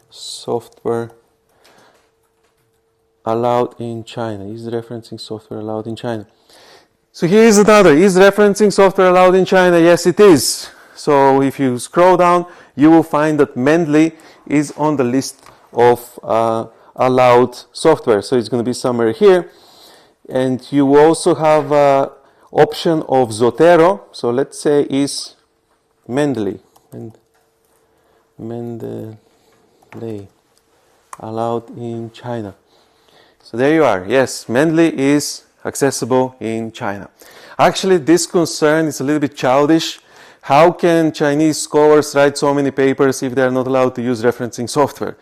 software allowed in China? Is referencing software allowed in China? So here is another. Is referencing software allowed in China? Yes, it is. So if you scroll down, you will find that Mendeley is on the list of allowed software. So it's going to be somewhere here. And you also have an option of Zotero. So let's say is Mendeley. Mendeley allowed in China. So there you are. Yes, Mendeley is accessible in China. Actually, this concern is a little bit childish. How can Chinese scholars write so many papers if they are not allowed to use referencing software?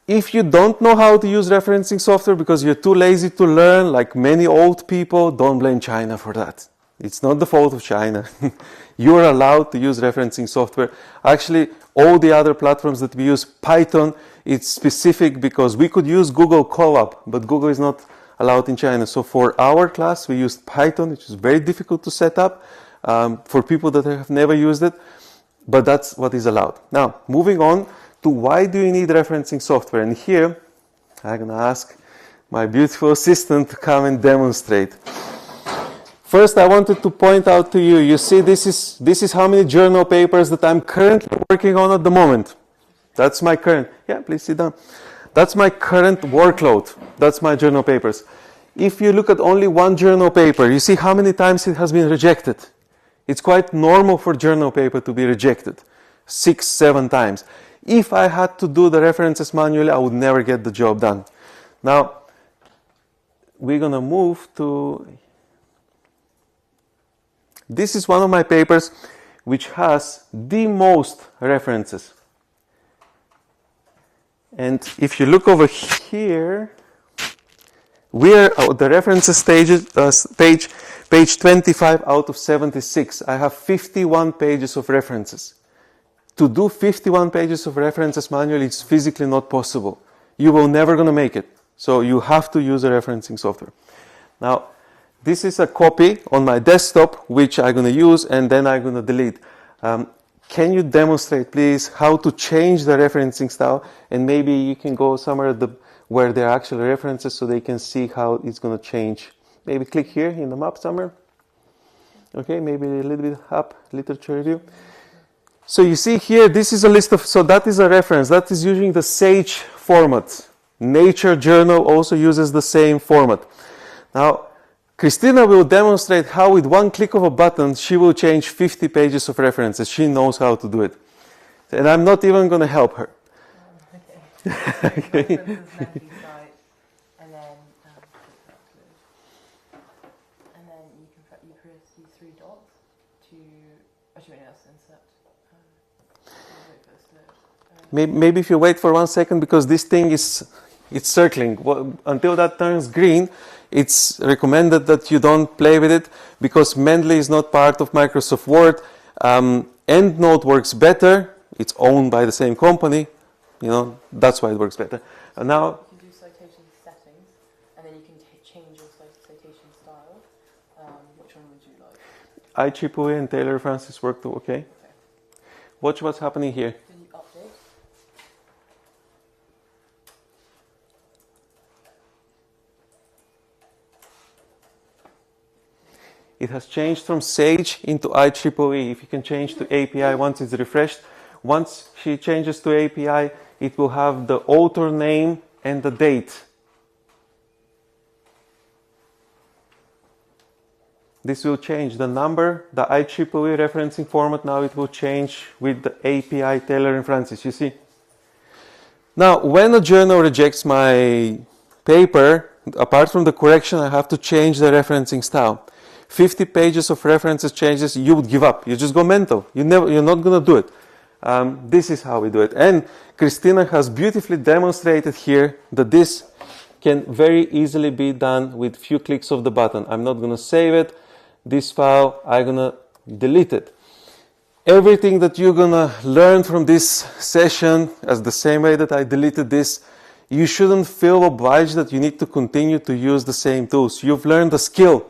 If you don't know how to use referencing software because you're too lazy to learn, like many old people, don't blame China for that. It's not the fault of China. You are allowed to use referencing software. Actually, all the other platforms that we use, Python, it's specific because we could use Google Colab, but Google is not allowed in China. So for our class, we used Python, which is very difficult to set up for people that have never used it, but that's what is allowed. Now, moving on to why do you need referencing software? And here, I'm going to ask my beautiful assistant to come and demonstrate. First, I wanted to point out to you, you see this is how many journal papers that I'm currently working on at the moment. That's my current, yeah, please sit down. That's my current workload. That's my journal papers. If you look at only one journal paper, you see how many times it has been rejected. It's quite normal for journal paper to be rejected. 6, 7 times. If I had to do the references manually, I would never get the job done. Now, we're going to move to... This is one of my papers which has the most references. And if you look over here, we're at the references page 25 out of 76. I have 51 pages of references. To do 51 pages of references manually, it's physically not possible. You will never going to make it. So you have to use a referencing software. Now, this is a copy on my desktop, which I'm going to use, and then I'm going to delete. Can you demonstrate, please, how to change the referencing style? And maybe you can go somewhere where there are actual references so they can see how it's going to change. Maybe click here in the map somewhere. Okay, maybe a little bit up, literature review. So you see here, this is a list of, so that is a reference. That is using the Sage format. Nature Journal also uses the same format. Now, Christina will demonstrate how with one click of a button, she will change 50 pages of references. She knows how to do it. And I'm not even going to help her. Okay. Okay. And then you press these 3 dots to, actually else insert. Maybe if you wait for 1 second, because this thing it's circling. Until that turns green, it's recommended that you don't play with it because Mendeley is not part of Microsoft Word. EndNote works better. It's owned by the same company. You know, that's why it works better. And now you can do citation settings, and then you can change your citation style. Which one would you like? IEEE and Taylor Francis worked okay. Watch what's happening here. Can you update? It has changed from Sage into IEEE. If you can change to API once it's refreshed. Once she changes to API, it will have the author name and the date. This will change the number, the IEEE referencing format. Now it will change with the API Taylor and Francis, you see. Now, when a journal rejects my paper, apart from the correction, I have to change the referencing style. 50 pages of references changes, you would give up. You just go mental. You're not going to do it. This is how we do it. And Christina has beautifully demonstrated here that this can very easily be done with few clicks of the button. I'm not going to save it. This file, I'm going to delete it. Everything that you're going to learn from this session, as the same way that I deleted this, you shouldn't feel obliged that you need to continue to use the same tools. You've learned a skill.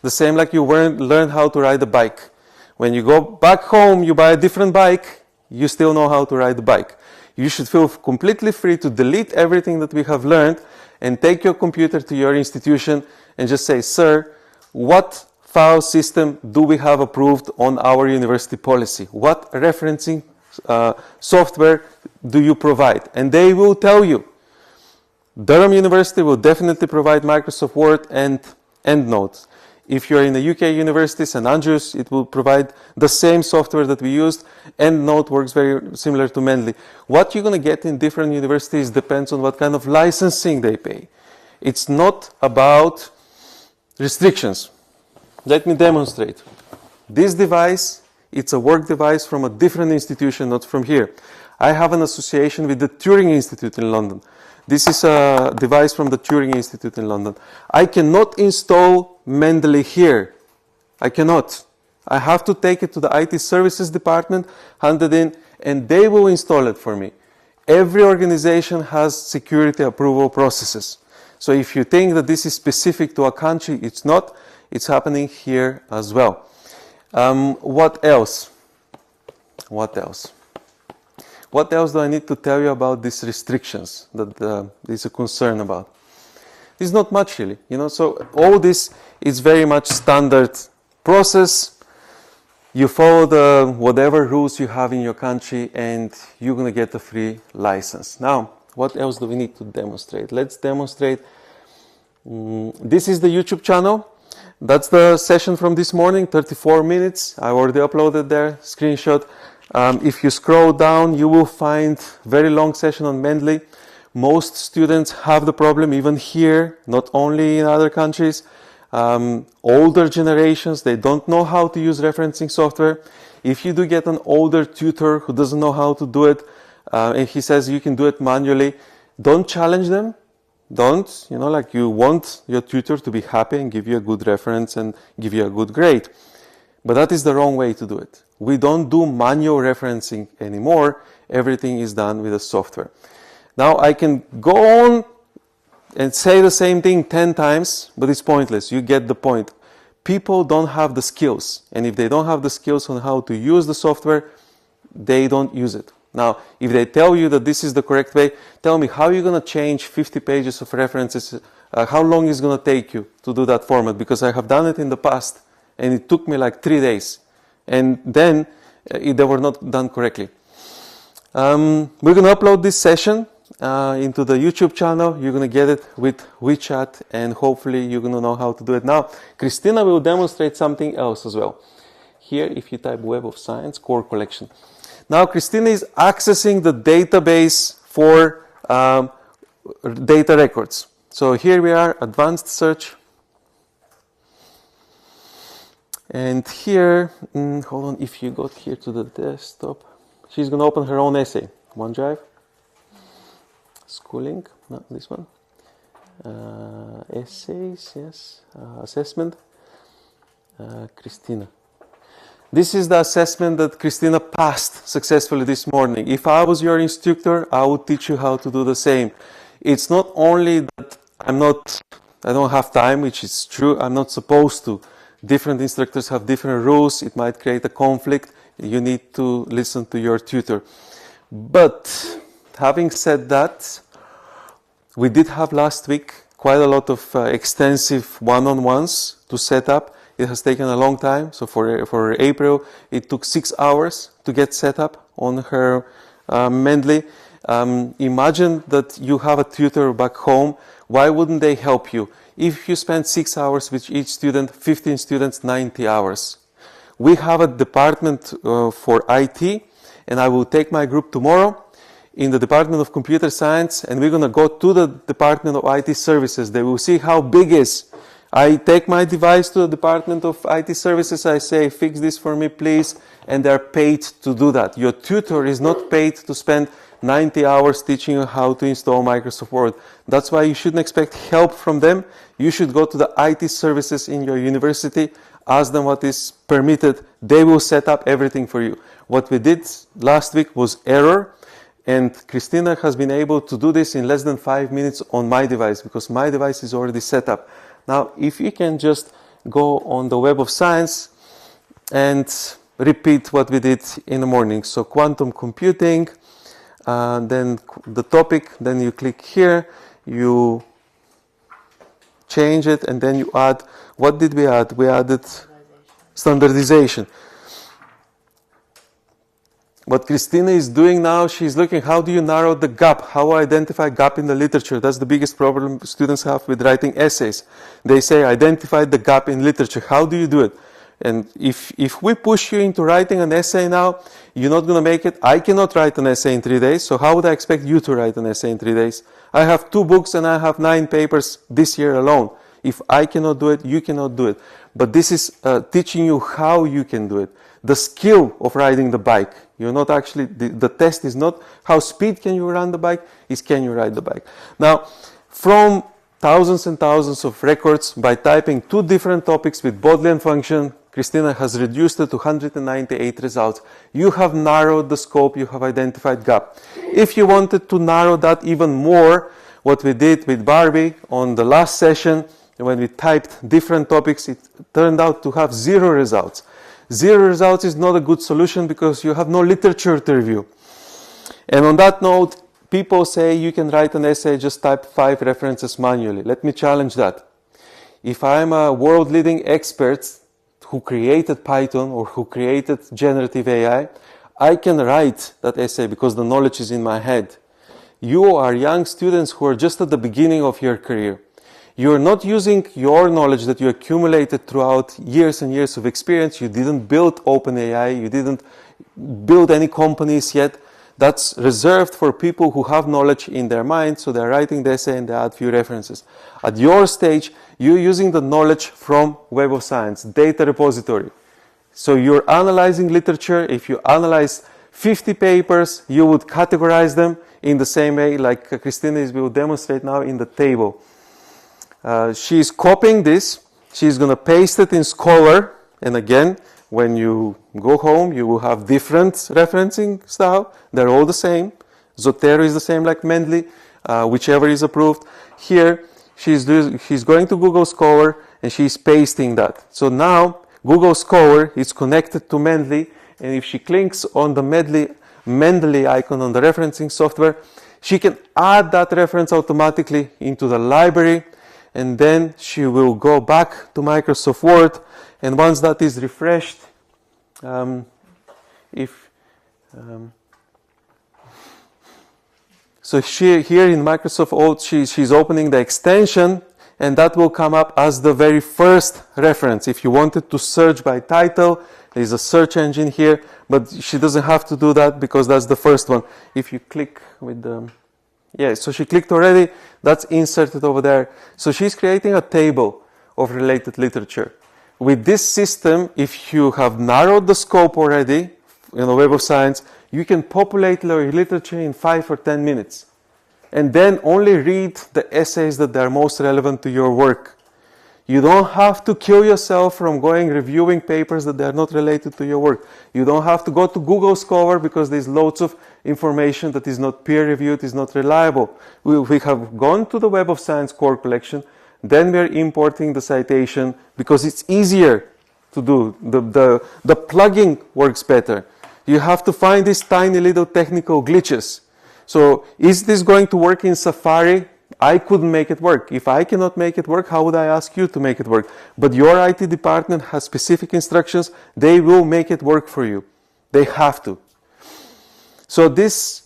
The same like you learn how to ride a bike. When you go back home, you buy a different bike, you still know how to ride the bike. You should feel completely free to delete everything that we have learned and take your computer to your institution and just say, sir, what file system do we have approved on our university policy? What referencing software do you provide? And they will tell you. Durham University will definitely provide Microsoft Word and EndNote. If you're in the UK university, St. Andrews, it will provide the same software that we used. EndNote works very similar to Mendeley. What you're going to get in different universities depends on what kind of licensing they pay. It's not about restrictions. Let me demonstrate. This device, it's a work device from a different institution, not from here. I have an association with the Turing Institute in London. This is a device from the Turing Institute in London. I cannot install Mendeley here. I cannot. I have to take it to the IT services department, hand it in, and they will install it for me. Every organization has security approval processes. So if you think that this is specific to a country, it's not. It's happening here as well. What else? What else? What else do I need to tell you about these restrictions that there's a concern about? There's not much really, so all this is very much standard process. You follow the whatever rules you have in your country and you're going to get a free license. Now, what else do we need to demonstrate? Let's demonstrate. This is the YouTube channel. That's the session from this morning, 34 minutes. I already uploaded there, screenshot. If you scroll down, you will find very long session on Mendeley. Most students have the problem, even here, not only in other countries. Older generations, they don't know how to use referencing software. If you do get an older tutor who doesn't know how to do it, and he says you can do it manually, don't challenge them. Don't, you want your tutor to be happy and give you a good reference and give you a good grade. But that is the wrong way to do it. We don't do manual referencing anymore. Everything is done with the software. Now I can go on and say the same thing 10 times, but it's pointless. You get the point. People don't have the skills. And if they don't have the skills on how to use the software, they don't use it. Now, if they tell you that this is the correct way, tell me how you're going to change 50 pages of references. How long is it going to take you to do that format? Because I have done it in the past and it took me like 3 days. And then they were not done correctly. We're going to upload this session into the YouTube channel. You're going to get it with WeChat and hopefully you're going to know how to do it. Now, Christina will demonstrate something else as well. Here, if you type Web of Science core collection. Now, Christina is accessing the database for data records. So here we are, advanced search. And here, hold on, if you got here to the desktop, she's going to open her own essay. OneDrive, schooling, no, this one. Essays, yes, assessment. Christina. This is the assessment that Christina passed successfully this morning. If I was your instructor, I would teach you how to do the same. It's not only that I don't have time, which is true, I'm not supposed to. Different instructors have different rules, it might create a conflict, you need to listen to your tutor. But, having said that, we did have last week quite a lot of extensive one-on-ones to set up. It has taken a long time, so for April, it took 6 hours to get set up on her Mendeley. Imagine that you have a tutor back home. Why wouldn't they help you? If you spend 6 hours with each student, 15 students, 90 hours. We have a department for IT, and I will take my group tomorrow in the Department of Computer Science, and we're going to go to the Department of IT Services. They will see how big it is. I take my device to the Department of IT Services, I say, fix this for me, please, and they're paid to do that. Your tutor is not paid to spend 90 hours teaching you how to install Microsoft Word. That's why you shouldn't expect help from them. You should go to the IT services in your university, ask them what is permitted. They will set up everything for you. What we did last week was error, and Christina has been able to do this in less than 5 minutes on my device, because my device is already set up. Now, if you can just go on the Web of Science and repeat what we did in the morning. So quantum computing, then the topic, then you click here, you change it, and then you add, what did we add? We added standardization. What Christina is doing now, she's looking, how do you narrow the gap? How identify gap in the literature? That's the biggest problem students have with writing essays. They say, identify the gap in literature. How do you do it? And if we push you into writing an essay now, you're not going to make it. I cannot write an essay in 3 days, so how would I expect you to write an essay in 3 days? I have 2 books and I have 9 papers this year alone. If I cannot do it, you cannot do it. But this is teaching you how you can do it. The skill of riding the bike. You're not actually, the test is not how speed can you run the bike, is can you ride the bike. Now, from thousands and thousands of records, by typing 2 different topics with Bodleian function, Christina has reduced it to 198 results. You have narrowed the scope, you have identified gap. If you wanted to narrow that even more, what we did with Barbie on the last session, when we typed different topics, it turned out to have 0 results. 0 results is not a good solution because you have no literature to review. And on that note, people say you can write an essay, just type 5 references manually. Let me challenge that. If I'm a world-leading expert who created Python or who created generative AI, I can write that essay because the knowledge is in my head. You are young students who are just at the beginning of your career. You're not using your knowledge that you accumulated throughout years and years of experience. You didn't build OpenAI. You didn't build any companies yet. That's reserved for people who have knowledge in their mind, so they're writing the essay and they add few references. At your stage, you're using the knowledge from Web of Science, data repository. So you're analyzing literature. If you analyze 50 papers, you would categorize them in the same way like Christina will demonstrate now in the table. She's copying this. She's going to paste it in Scholar. And again, when you go home, you will have different referencing style. They're all the same. Zotero is the same like Mendeley, whichever is approved. Here, she's going to Google Scholar and she's pasting that. So now, Google Scholar is connected to Mendeley. And if she clicks on the Mendeley icon on the referencing software, she can add that reference automatically into the library. And then she will go back to Microsoft Word, and once that is refreshed, so here in Microsoft Word, she's opening the extension, and that will come up as the very first reference. If you wanted to search by title, there's a search engine here, but she doesn't have to do that because that's the first one. If you click with the... Yeah, so she clicked already, that's inserted over there. So she's creating a table of related literature. With this system, if you have narrowed the scope already in the Web of Science, you can populate your literature in 5 or 10 minutes. And then only read the essays that are most relevant to your work. You don't have to kill yourself from going reviewing papers that are not related to your work. You don't have to go to Google Scholar because there's loads of information that is not peer-reviewed, is not reliable. We have gone to the Web of Science core collection, then we're importing the citation because it's easier to do. The plugging works better. You have to find these tiny little technical glitches. So is this going to work in Safari? I couldn't make it work. If I cannot make it work, how would I ask you to make it work? But your IT department has specific instructions. They will make it work for you. They have to. So this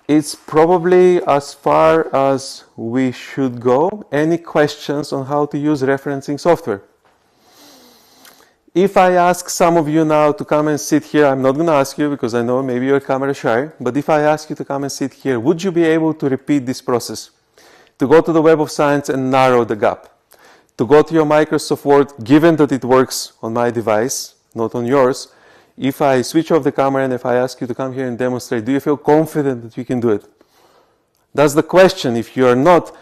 is probably as far as we should go. Any questions on how to use referencing software? If I ask some of you now to come and sit here, I'm not going to ask you because I know maybe you're camera shy, but if I ask you to come and sit here, would you be able to repeat this process? To go to the Web of Science and narrow the gap. To go to your Microsoft Word, given that it works on my device, not on yours, if I switch off the camera and if I ask you to come here and demonstrate, do you feel confident that you can do it? That's the question. If you are not,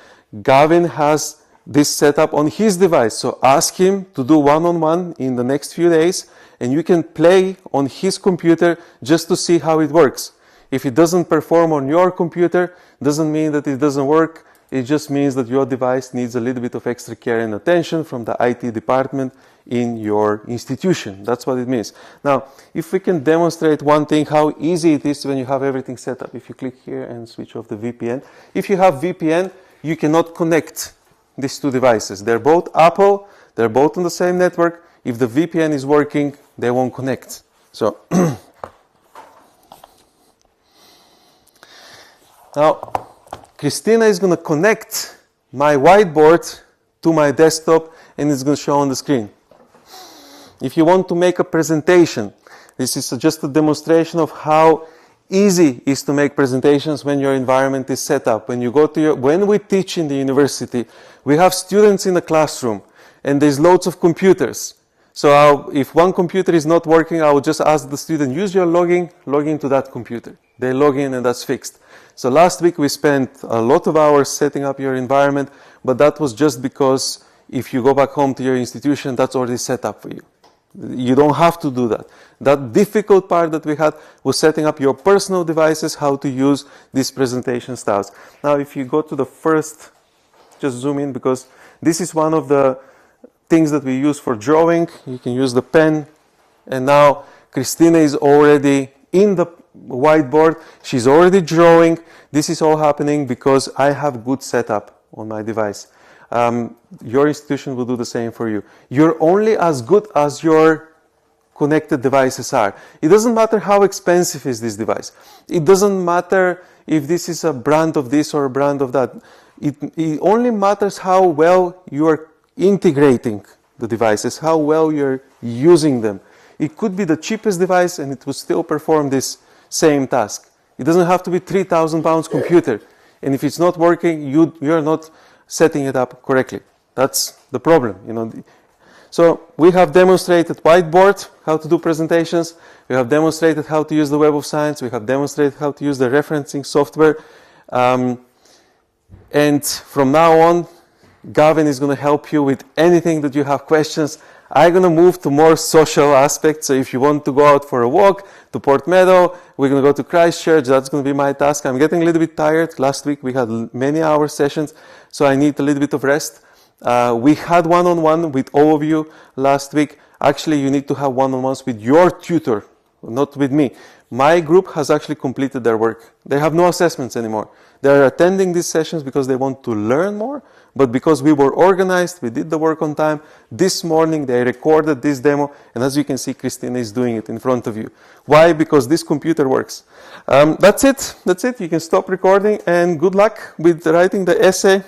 Gavin has this set up on his device. So ask him to do one-on-one in the next few days, and you can play on his computer just to see how it works. If it doesn't perform on your computer, doesn't mean that it doesn't work. It just means that your device needs a little bit of extra care and attention from the IT department in your institution. That's what it means. Now, if we can demonstrate one thing, how easy it is when you have everything set up. If you click here and switch off the VPN. If you have VPN, you cannot connect these two devices. They're both Apple, they're both on the same network. If the VPN is working, they won't connect. So, now, Christina is going to connect my whiteboard to my desktop and it's going to show on the screen. If you want to make a presentation, this is just a demonstration of how easy it is to make presentations when your environment is set up. When we teach in the university, we have students in the classroom and there's loads of computers. So if one computer is not working, I will just ask the student, use your login, log into that computer. They log in and that's fixed. So last week we spent a lot of hours setting up your environment, but that was just because if you go back home to your institution, that's already set up for you. You don't have to do that. That difficult part that we had was setting up your personal devices, how to use these presentation styles. Now if you go to the first, just zoom in because this is one of the things that we use for drawing. You can use the pen. And now Christina is already in the whiteboard. She's already drawing. This is all happening because I have good setup on my device. Your institution will do the same for you. You're only as good as your connected devices are. It doesn't matter how expensive is this device. It doesn't matter if this is a brand of this or a brand of that. It only matters how well you are integrating the devices, how well you're using them. It could be the cheapest device and it will still perform this same task. It doesn't have to be 3,000 pounds computer. And if it's not working, you're not setting it up correctly. That's the problem, you know. So we have demonstrated whiteboard, how to do presentations. We have demonstrated how to use the Web of Science. We have demonstrated how to use the referencing software. And from now on, Gavin is going to help you with anything that you have questions. I'm going to move to more social aspects. So if you want to go out for a walk to Port Meadow, we're going to go to Christchurch. That's going to be my task. I'm getting a little bit tired. Last week we had many hour sessions, so I need a little bit of rest. We had one-on-one with all of you last week. Actually, you need to have one-on-ones with your tutor, not with me. My group has actually completed their work. They have no assessments anymore. They're attending these sessions because they want to learn more, but because we were organized, we did the work on time. This morning they recorded this demo, and as you can see, Christina is doing it in front of you. Why? Because this computer works. That's it. That's it. You can stop recording, and good luck with writing the essay.